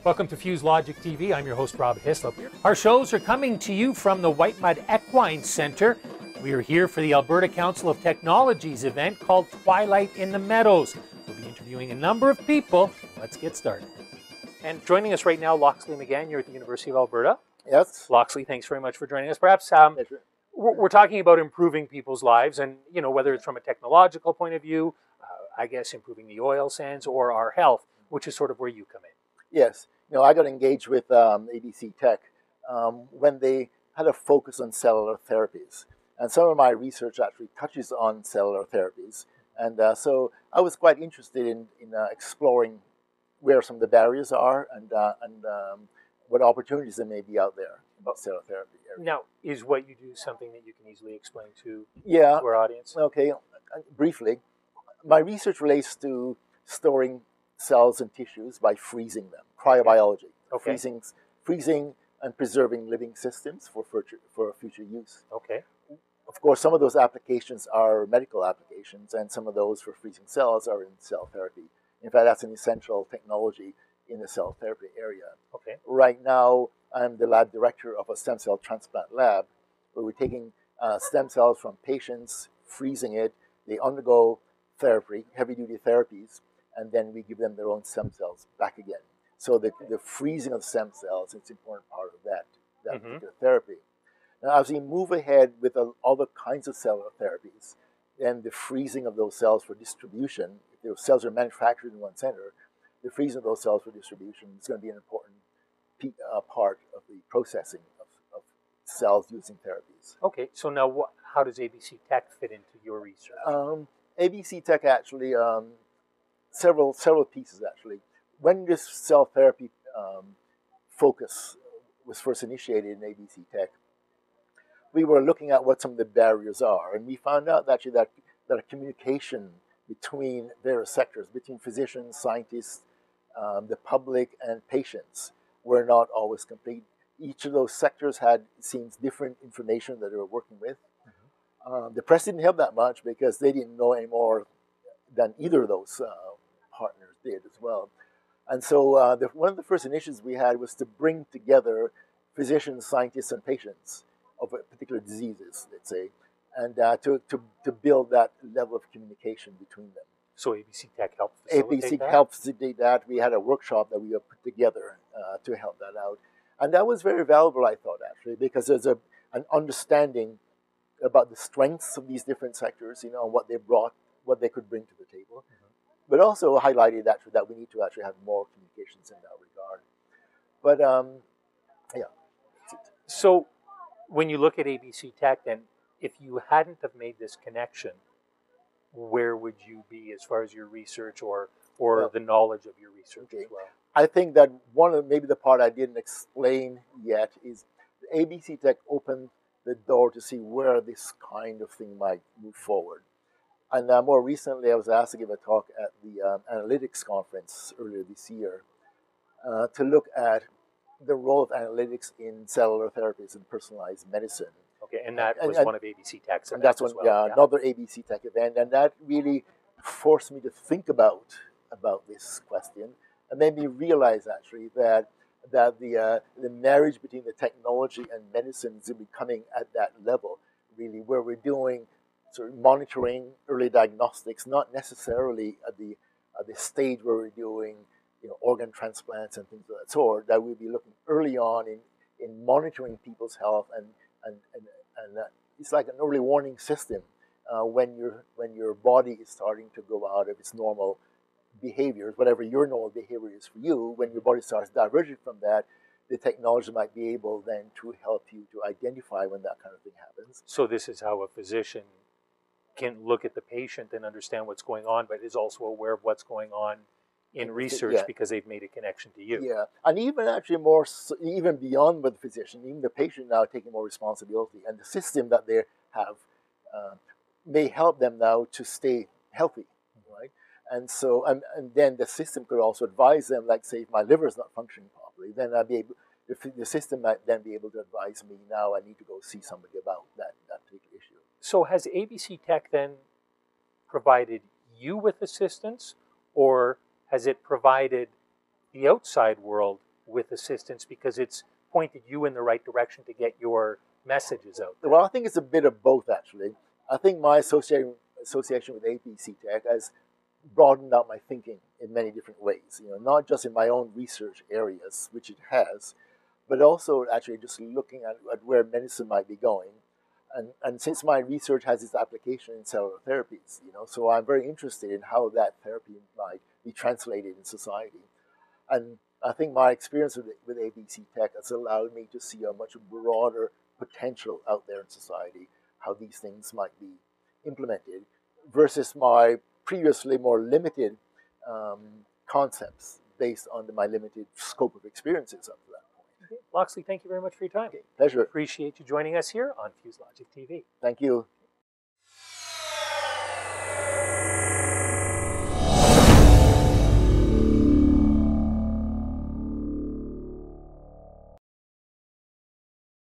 Welcome to Fuse Logic TV. I'm your host, Rob Hislop. Our shows are coming to you from the White Mud Equine Center. We are here for the Alberta Council of Technology's event called Twilight in the Meadows. We'll be interviewing a number of people. Let's get started. And joining us right now, Locksley McGann. You're at the University of Alberta. Yes. Locksley, thanks very much for joining us. Perhaps we're talking about improving people's lives, and whether it's from a technological point of view, I guess improving the oil sands or our health, which is sort of where you come in. Yes. I got engaged with ABCtech when they had a focus on cellular therapies. And some of my research actually touches on cellular therapies. And so I was quite interested in exploring where some of the barriers are and what opportunities there may be out there about cellular therapy. Now, is what you do something that you can easily explain to our audience? Okay, briefly. My research relates to storing cells and tissues by freezing them, cryobiology. Okay. Freezing and preserving living systems for future use. Okay. Of course, some of those applications are medical applications, and some of those for freezing cells are in cell therapy. In fact, that's an essential technology in the cell therapy area. Okay. Right now, I'm the lab director of a stem cell transplant lab, where we're taking stem cells from patients, freezing it, they undergo therapy, heavy-duty therapies, and then we give them their own stem cells back again. So the freezing of stem cells is an important part of that particular therapy. Now, as we move ahead with other kinds of cellular therapies, then the freezing of those cells for distribution, if those cells are manufactured in one center, the freezing of those cells for distribution is going to be an important part of the processing of cells using therapies. Okay, so now how does ABCtech fit into your research? ABCtech actually, several pieces actually. When this cell therapy focus was first initiated in ABCtech, we were looking at what some of the barriers are, and we found out actually that a communication between various sectors, between physicians, scientists, the public, and patients, were not always complete. Each of those sectors had, it seems, different information that they were working with. The press didn't help that much because they didn't know any more than either of those partners did as well. And so one of the first initiatives we had was to bring together physicians, scientists, and patients of particular diseases, let's say, and to build that level of communication between them. So ABCtech helped facilitate that? helped facilitate that. We had a workshop that we put together to help that out. And that was very valuable, I thought, actually, because there's an understanding about the strengths of these different sectors, what they brought, what they could bring to the table, but also highlighted actually that we need to actually have more communications in that regard. But, yeah. So when you look at ABCtech, then, if you hadn't have made this connection, where would you be as far as your research or the knowledge of your research as well? I think that maybe the part I didn't explain yet is ABCtech opened the door to see where this kind of thing might move forward. And more recently, I was asked to give a talk at the analytics conference earlier this year to look at the role of analytics in cellular therapies and personalized medicine. Okay, and that was one of ABCtech's events. And that's another ABCtech event, and that really forced me to think about this question, and made me realize actually that the marriage between the technology and medicine is becoming at that level, really, where we're doing sort of monitoring, early diagnostics, not necessarily at the stage where we're doing organ transplants and things of that sort. That we'll be looking early on in monitoring people's health and it's like an early warning system when your body is starting to go out of its normal behaviors, whatever your normal behavior is for you. When your body starts diverging from that, the technology might be able then to help you to identify when that kind of thing happens. So this is how a physician can look at the patient and understand what's going on, but is also aware of what's going on in research because they've made a connection to you. Yeah, and even actually even beyond the physician, even the patient now taking more responsibility, and the system that they have may help them now to stay healthy, right? And so, and then the system could also advise them, like say, if my liver is not functioning properly, then I'd be able, the system might then be able to advise me, now I need to go see somebody about that particular issue. So has ABCtech then provided you with assistance, or has it provided the outside world with assistance because it's pointed you in the right direction to get your messages out there? Well, I think it's a bit of both, actually. I think my association with ABCtech has broadened out my thinking in many different ways. You know, not just in my own research areas, which it has, but also actually just looking at where medicine might be going. And since my research has its application in cellular therapies, you know, so I'm very interested in how that therapy might be translated in society. And I think my experience with ABCtech has allowed me to see a much broader potential out there in society, how these things might be implemented, versus my previously more limited concepts based on my limited scope of experiences up to that point. Okay. Locksley, thank you very much for your time. Okay, pleasure. Appreciate you joining us here on Fuse Logic TV. Thank you.